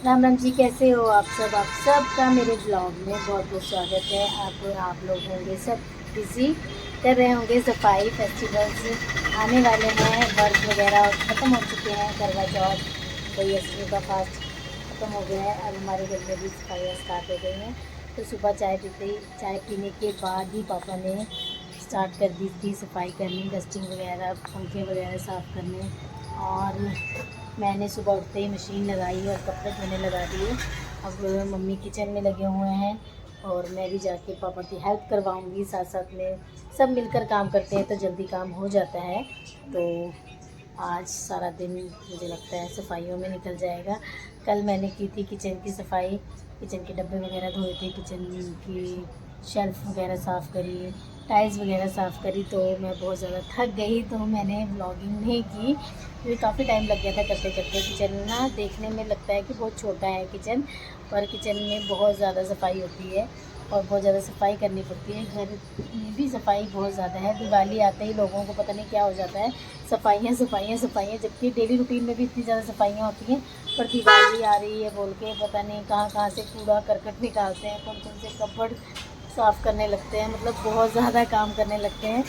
राम राम जी, कैसे हो आप सब का मेरे ब्लॉग में बहुत बहुत स्वागत है। आप लोग होंगे सब बिज़ी कर रहे होंगे, सफाई फेस्टिवल्स आने वाले हैं, वर्क वगैरह ख़त्म हो चुके हैं, करवा चौथ कोई अष्टमी का फास्ट ख़त्म हो गया है। अब हमारे घर में भी सफाइयाँ स्टार्ट हो गई हैं। तो सुबह चाय पीने के बाद ही पापा ने स्टार्ट कर दी थी सफाई करनी, डस्टिंग वगैरह, पंखे वगैरह साफ़ करने। और मैंने सुबह उठते ही मशीन लगाई और कपड़े धोने लगा दिए। अब मम्मी किचन में लगे हुए हैं और मैं भी जाके पापा की हेल्प करवाऊंगी। साथ साथ में सब मिलकर काम करते हैं तो जल्दी काम हो जाता है। तो आज सारा दिन मुझे लगता है सफाइयों में निकल जाएगा। कल मैंने की थी किचन की सफाई, किचन के डब्बे वगैरह धोए थे, किचन की शेल्फ़ वगैरह साफ़ करी, टाइल्स वगैरह साफ़ करी। तो मैं बहुत ज़्यादा थक गई तो मैंने व्लॉगिंग नहीं की क्योंकि काफ़ी टाइम लग गया था करते करते। किचन ना देखने में लगता है कि बहुत छोटा है किचन, पर किचन में बहुत ज़्यादा सफाई होती है और बहुत ज़्यादा सफाई करनी पड़ती है। घर में भी सफाई बहुत ज़्यादा है। दिवाली आते ही लोगों को पता नहीं क्या हो जाता है, सफाइयाँ सफाइयाँ सफाइयाँ, जबकि डेली रूटीन में भी इतनी ज़्यादा सफाइयाँ होती हैं। पर दिवाली आ रही है बोल के पता नहीं कहाँ कहाँ से कूड़ा करकट निकालते हैं, कौन कौन से कपबोर्ड साफ़ करने लगते हैं, मतलब बहुत ज़्यादा काम करने लगते हैं।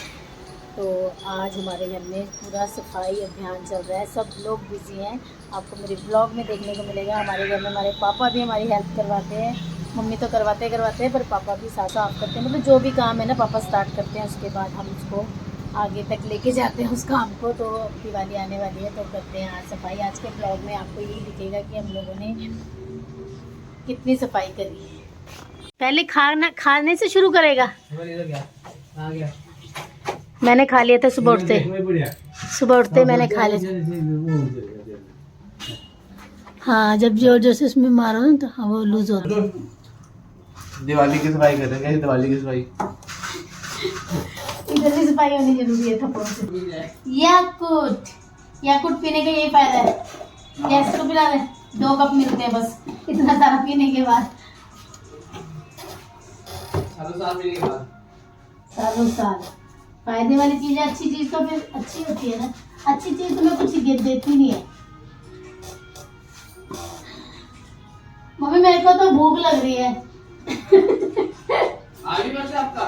तो आज हमारे घर में पूरा सफाई अभियान चल रहा है, सब लोग बिज़ी हैं। आपको मेरे ब्लॉग में देखने को मिलेगा। हमारे घर में हमारे पापा भी हमारी हेल्प करवाते हैं। मम्मी तो करवाते हैं पर पापा भी साथ साफ करते हैं। मतलब जो भी काम है ना पापा स्टार्ट करते हैं, उसके बाद हम उसको आगे तक लेके जाते हैं उस काम को। तो दिवाली आने वाली है तो करते हैं आज सफाई। आज के ब्लॉग में आपको यही दिखेगा कि हम लोगों ने कितनी सफाई करी है। पहले खाने से शुरू करेगा। मैंने खा लिया था सुबह उठते मैंने खा लिया। हाँ, जब जोर जोर से उसमें मारो ना तो हाँ वो लूज होता है। दिवाली की सफाई करते हैं, दिवाली की सफाई इधर भी सफाई होनी जरूरी है थप्पड़ों से। याकुट पीने का यही फायदा है। गैस को पिला दे, 2 कप मिलते हैं बस, इतना सारा पीने के बाद। सालों साल फायदे वाली चीज है। अच्छी चीज तो फिर अच्छी होती है ना। अच्छी चीज तुम्हें कुछ देती नहीं है। मम्मी मेरे को तो भूख लग रही है। आपका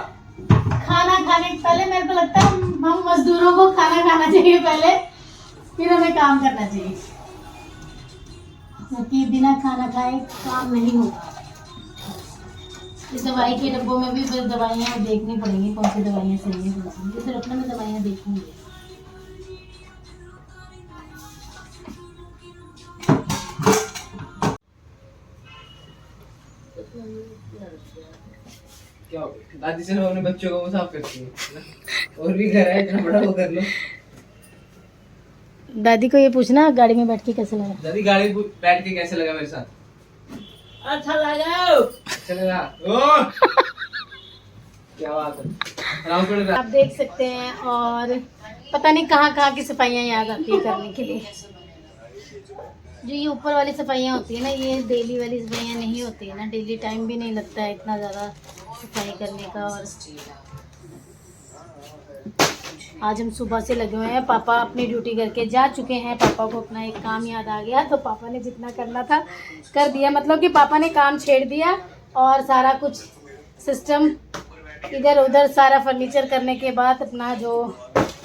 खाना खाने पहले मेरे को लगता है हम मजदूरों को खाना खाना चाहिए पहले, फिर हमें काम करना चाहिए, क्योंकि बिना खाना खाए काम नहीं होगा। इस दवाई के डब्बों में भी दवाइयाँ देखनी पड़ेंगी, कौन सी दवाइयाँ सही है। इधर अपने में दवाइयाँ देखूंगी। क्या हो गया? दादी से अपने बच्चों को वो साफ करती है और भी घर है इतना बड़ा वो कर लो। दादी को ये पूछना गाड़ी में बैठ के कैसे लगा। दादी गाड़ी में बैठ के कैसे लगा मेरे साथ? अच्छा लगा। अच्छा लगा। ओ क्या बात है। आप देख सकते हैं और पता नहीं कहाँ कहाँ की सफाइयाँ याद आती है करने के लिए। जो ये ऊपर वाली सफाइयाँ होती है ना, ये डेली वाली सफाइयाँ नहीं होती है ना, डेली टाइम भी नहीं लगता है इतना ज़्यादा सफाई करने का। और आज हम सुबह से लगे हुए हैं। पापा अपनी ड्यूटी करके जा चुके हैं। पापा को अपना एक काम याद आ गया तो पापा ने जितना करना था कर दिया। मतलब कि पापा ने काम छेड़ दिया और सारा कुछ सिस्टम इधर उधर सारा फर्नीचर करने के बाद अपना जो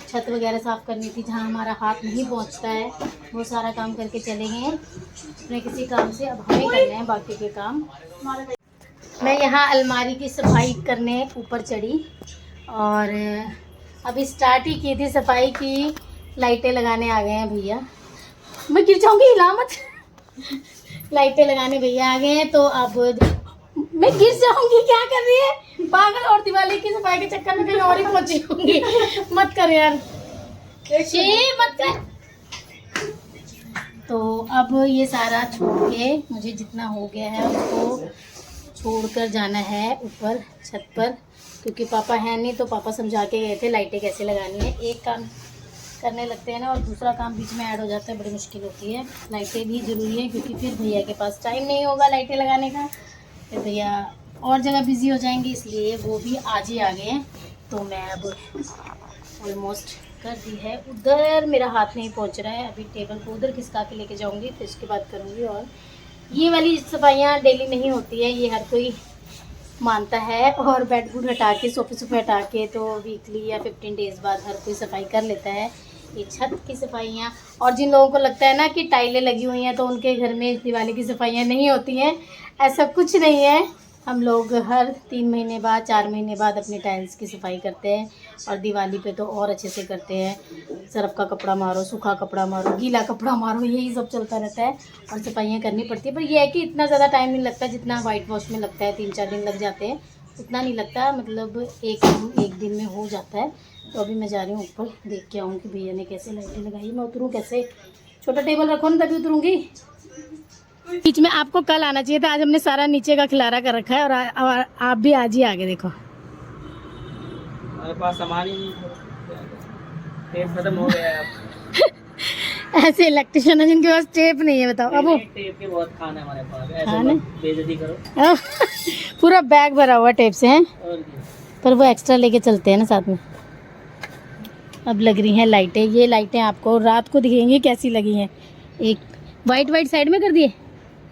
छत वगैरह साफ़ करनी थी, जहाँ हमारा हाथ नहीं पहुँचता है, वो सारा काम करके चले गए हैं अपने किसी काम से। अब हमें करने हैं बाकी के काम। मैं यहाँ अलमारी की सफाई करने ऊपर चढ़ी और अभी स्टार्ट ही की थी सफाई की। लाइटें लगाने आ गए हैं भैया। मैं गिर जाऊँगी, हिला मत। लाइटें लगाने भैया आ गए हैं तो अब मैं गिर जाऊँगी। क्या कर रही है पागल, और दिवाली की सफाई के चक्कर में कहीं और ही पहुंची होंगी। मत कर यार, मत कर। तो अब ये सारा छोड़ के मुझे जितना हो गया है उसको छोड़कर जाना है ऊपर छत पर, क्योंकि पापा हैं नहीं तो पापा समझा के गए थे लाइटें कैसे लगानी है। एक काम करने लगते हैं ना और दूसरा काम बीच में ऐड हो जाता है, बड़ी मुश्किल होती है। लाइटें भी ज़रूरी है क्योंकि फिर भैया के पास टाइम नहीं होगा लाइटें लगाने का, फिर भैया और जगह बिज़ी हो जाएंगे, इसलिए वो भी आज ही आ गए हैं। तो मैं अब ऑलमोस्ट कर दी है। उधर मेरा हाथ नहीं पहुंच रहा है, अभी टेबल को उधर खिसका के लेके जाऊंगी, फिर उसके बाद करूंगी और ये वाली सफाइयाँ डेली नहीं होती है, ये हर कोई मानता है। और बेड वुड हटा के, सोफे हटा के तो वीकली या 15 डेज़ बाद हर कोई सफाई कर लेता है। ये छत की सफाइयाँ, और जिन लोगों को लगता है ना कि टाइलें लगी हुई हैं तो उनके घर में दिवाली की सफाइयाँ नहीं होती हैं, ऐसा कुछ नहीं है। हम लोग हर 3 महीने बाद, 4 महीने बाद अपने टाइल्स की सफाई करते हैं, और दिवाली पे तो और अच्छे से करते हैं। सर्फ का कपड़ा मारो, सूखा कपड़ा मारो, गीला कपड़ा मारो, यही सब चलता रहता है और सफाइयाँ करनी पड़ती है। पर यह है कि इतना ज़्यादा टाइम नहीं लगता जितना वाइट वॉश में लगता है, 3-4 दिन लग जाते हैं, उतना नहीं लगता, मतलब एक दिन में हो जाता है। तो अभी मैं जा रही हूँ ऊपर, देख के आऊँ कि भैया ने कैसे लाइटें लगाई। मैं उतरूँ कैसे? छोटा टेबल रखो ना तभी उतरूँगी। बीच में आपको कल आना चाहिए था, आज हमने सारा नीचे का खिलारा कर रखा है, और आप भी आज ही आगे देखो। हमारे पास सामान ही नहीं, टेप खत्म हो गया है। ऐसे इलेक्ट्रिशियन है जिनके पास टेप नहीं है, बताओ। अब वो टेप के बहुत खाना है हमारे पास, हाँ ऐसे ना? मत बेइज्जती करो। पूरा बैग भरा हुआ टेप से है, और क्या? पर वो एक्स्ट्रा लेके चलते हैं ना साथ में। अब लग रही हैं लाइटें, ये लाइटें आपको रात को दिखेंगी कैसी लगी हैं। एक वाइट साइड में कर दिए।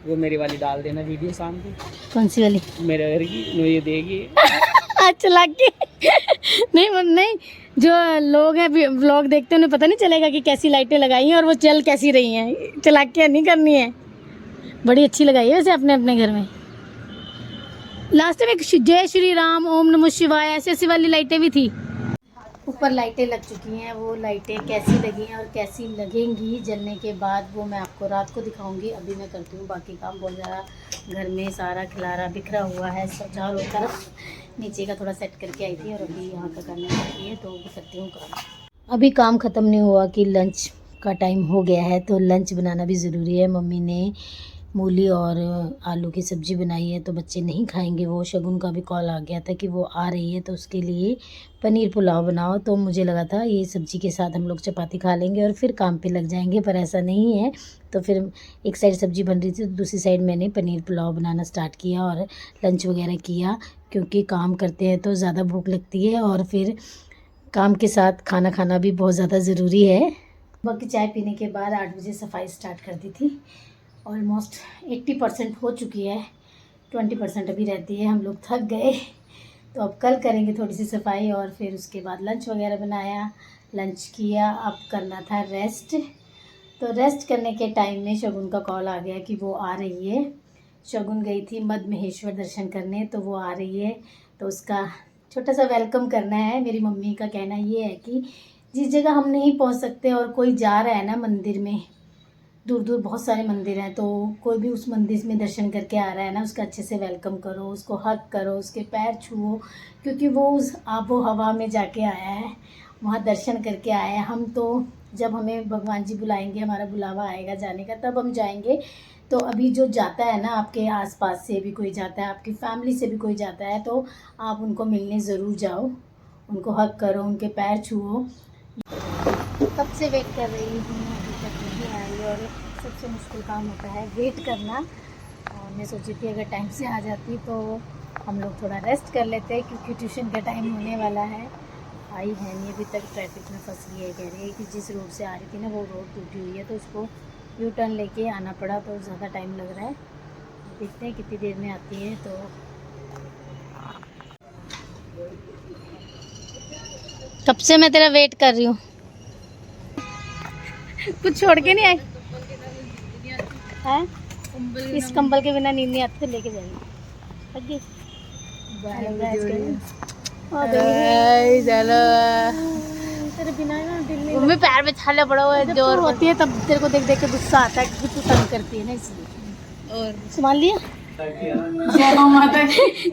वो मेरी वाली डाल देना वीडियो शाम को। कौन सी वाली? मेरे घर की ये देगी। अच्छा लग के नहीं, जो लोग हैं व्लॉग देखते हैं उन्हें पता नहीं चलेगा कि कैसी लाइटें लगाई हैं और वो चल कैसी रही हैं। चला के नहीं करनी है, बड़ी अच्छी लगाई है वैसे अपने अपने घर में। लास्ट में जय श्री राम, ओम नमः शिवाय, ऐसी वाली लाइटें भी थी। ऊपर लाइटें लग चुकी हैं, वो लाइटें कैसी लगी हैं और कैसी लगेंगी जलने के बाद वो मैं आपको रात को दिखाऊंगी। अभी मैं करती हूँ बाकी काम। बहुत ज़्यादा घर में सारा खिलारा बिखरा हुआ है सब चारों तरफ, नीचे का थोड़ा सेट करके आई थी और अभी यहाँ का करना बाकी है, तो करती हूँ काम। अभी काम ख़त्म नहीं हुआ कि लंच का टाइम हो गया है, तो लंच बनाना भी ज़रूरी है। मम्मी ने मूली और आलू की सब्ज़ी बनाई है, तो बच्चे नहीं खाएंगे वो। शगुन का भी कॉल आ गया था कि वो आ रही है, तो उसके लिए पनीर पुलाव बनाओ। तो मुझे लगा था ये सब्ज़ी के साथ हम लोग चपाती खा लेंगे और फिर काम पे लग जाएंगे, पर ऐसा नहीं है। तो फिर एक साइड सब्ज़ी बन रही थी तो दूसरी साइड मैंने पनीर पुलाव बनाना स्टार्ट किया और लंच वगैरह किया, क्योंकि काम करते हैं तो ज़्यादा भूख लगती है और फिर काम के साथ खाना खाना भी बहुत ज़्यादा ज़रूरी है। बाकी चाय पीने के बाद 8 बजे सफाई स्टार्ट कर दी थी। ऑलमोस्ट 80% हो चुकी है, 20% अभी रहती है। हम लोग थक गए, तो अब कल करेंगे थोड़ी सी सफाई और फिर उसके बाद लंच वगैरह बनाया, लंच किया। अब करना था रेस्ट, तो रेस्ट करने के टाइम में शगुन का कॉल आ गया कि वो आ रही है। शगुन गई थी मद महेश्वर दर्शन करने, तो वो आ रही है, तो उसका छोटा सा वेलकम करना है। मेरी मम्मी का कहना ये है कि जिस जगह हम नहीं पहुंच सकते और कोई जा रहा है ना मंदिर में, दूर दूर बहुत सारे मंदिर हैं, तो कोई भी उस मंदिर में दर्शन करके आ रहा है ना, उसका अच्छे से वेलकम करो, उसको हग करो, उसके पैर छुओ, क्योंकि वो उस आबो हवा में जाके आया है, वहाँ दर्शन करके आया है। हम तो जब हमें भगवान जी बुलाएंगे, हमारा बुलावा आएगा जाने का, तब हम जाएंगे। तो अभी जो जाता है ना, आपके आसपास से भी कोई जाता है, आपकी फैमिली से भी कोई जाता है, तो आप उनको मिलने ज़रूर जाओ, उनको हग करो, उनके पैर छुओ। कब से वेट कर रही हूँ, अभी तक नहीं आई, और सबसे मुश्किल काम होता है वेट करना। और मैं सोची थी अगर टाइम से आ जाती तो हम लोग थोड़ा रेस्ट कर लेते, क्योंकि ट्यूशन का टाइम होने वाला है। आई है नहीं अभी तक, ट्रैफिक में फंस गई है। कह रही है कि जिस रोड से आ रही थी ना वो रोड टूटी हुई है, तो उसको यू टर्न लेके आना पड़ा, तो ज़्यादा टाइम लग रहा है। देखते हैं कितनी देर में आती है। तो कब से मैं तेरा वेट कर रही हूँ, कुछ छोड़ के नहीं आई है? इस कंबल के बिना नींद नहीं आती, तो लेके जाएंगे। तेरे बिना ना दिल नहीं, मम्मी पैर में छाले पड़ा हुआ है, जोर होती है तब तेरे को देख देख के गुस्सा आता है कि तू तंग करती है ना, इसलिए। और संभाल लिया। जय हो माता,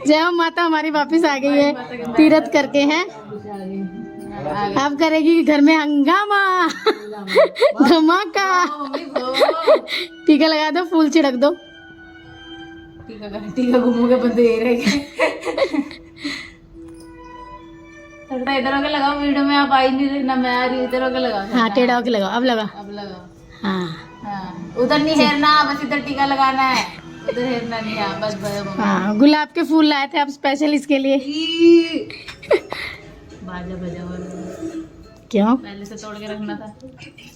जय हो माता हमारी वापस आ गई है तीरथ करके हैं। अब करेगी घर में हंगामा धमाका। टीका लगा दो, फूल छिड़क दो। टीका घूमोगे बंदे इधर होके लगाओ, वीडियो में आप आई नहीं ना, मैं आ रही हूँ, इधर होके लगाओ। हाँ टेढ़ा होके लगाओ, अब लगा, अब लगाओ। हाँ उधर नहीं हेरना, बस इधर टीका लगाना है, उधर हेरना नहीं है, बस हाँ। गुलाब के फूल लाए थे आप स्पेशल इसके लिए। बाजा बजा क्यों? पहले से तोड़ के रखना था,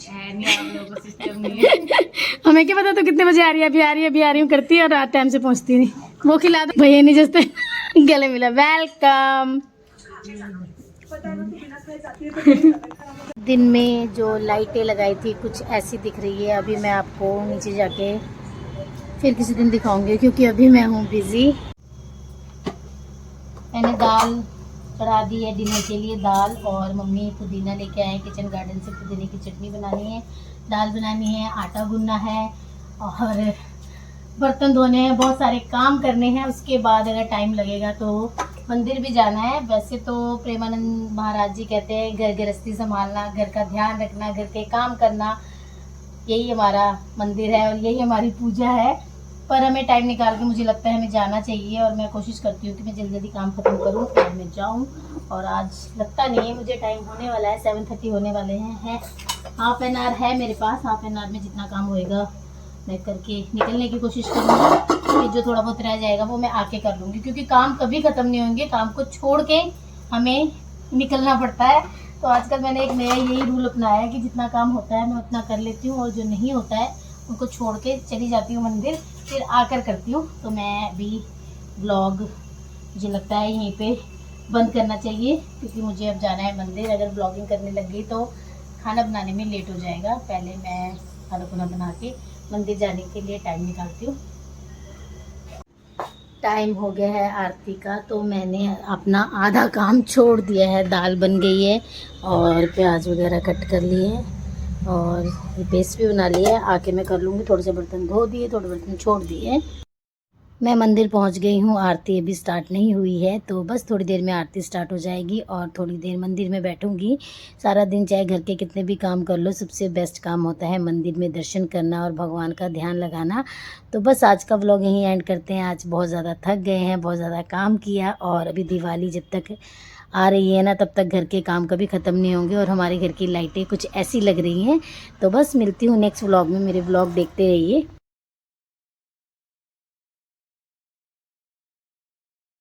है नहीं आप लोगों को सिस्टम नहीं है। हमें क्या पता तो कितने बजे आ रही है, अभी आ रही है, अभी आ रही हूँ करती है और रात टाइम से पहुँचती नहीं। वो खिला दो भैया नहीं जैसे गले मिला। वेलकम। दिन में जो लाइटें लगाई थी कुछ ऐसी दिख रही है। अभी मैं आपको नीचे जाके फिर किसी दिन दिखाऊंगी, क्योंकि अभी मैं हूँ बिजी। मैंने दाल चढ़ा दी है डिनर के लिए, दाल, और मम्मी पुदीना लेके आए किचन गार्डन से, पुदीने की चटनी बनानी है, दाल बनानी है, आटा गूंदना है और बर्तन धोने हैं, बहुत सारे काम करने हैं। उसके बाद अगर टाइम लगेगा तो मंदिर भी जाना है। वैसे तो प्रेमानंद महाराज जी कहते हैं घर गृहस्थी संभालना, घर का ध्यान रखना, घर के काम करना, यही हमारा मंदिर है और यही हमारी पूजा है। पर हमें टाइम निकाल के मुझे लगता है हमें जाना चाहिए और मैं कोशिश करती हूँ कि मैं जल्दी जल्दी काम खत्म करूँ और मैं जाऊँ। और आज लगता नहीं है मुझे, टाइम होने वाला है 7:30 होने वाले हैं। हाफ एन आवर है मेरे पास, हाफ एन आवर में जितना काम होएगा मैं करके निकलने की कोशिश करूँगी। फिर जो थोड़ा बहुत रह जाएगा वो मैं आके कर लूँगी, क्योंकि काम कभी ख़त्म नहीं होंगे, काम को छोड़ के हमें निकलना पड़ता है। तो आजकल मैंने एक नया यही रूल अपनाया है कि जितना काम होता है मैं उतना कर लेती हूँ और जो नहीं होता है उनको छोड़ के चली जाती हूँ मंदिर, फिर आकर करती हूँ। तो मैं अभी ब्लॉग मुझे लगता है यहीं पे बंद करना चाहिए, क्योंकि मुझे अब जाना है मंदिर। अगर ब्लॉगिंग करने लग गई तो खाना बनाने में लेट हो जाएगा। पहले मैं खाना खुना बना के मंदिर जाने के लिए टाइम निकालती हूँ। टाइम हो गया है आरती का, तो मैंने अपना आधा काम छोड़ दिया है। दाल बन गई है और प्याज वगैरह कट कर लिए हैं और ये पेस्ट भी बना लिया है। आके मैं कर लूँगी। थोड़े से बर्तन धो दिए, थोड़े बर्तन छोड़ दिए। मैं मंदिर पहुंच गई हूँ। आरती अभी स्टार्ट नहीं हुई है, तो बस थोड़ी देर में आरती स्टार्ट हो जाएगी और थोड़ी देर मंदिर में बैठूंगी। सारा दिन चाहे घर के कितने भी काम कर लो, सबसे बेस्ट काम होता है मंदिर में दर्शन करना और भगवान का ध्यान लगाना। तो बस आज का व्लॉग यहीं एंड करते हैं। आज बहुत ज़्यादा थक गए हैं, बहुत ज़्यादा काम किया और अभी दिवाली जब तक आ रही है ना तब तक घर के काम कभी ख़त्म नहीं होंगे और हमारे घर की लाइटें कुछ ऐसी लग रही हैं। तो बस मिलती हूँ नेक्स्ट व्लॉग में। मेरे व्लॉग देखते रहिए।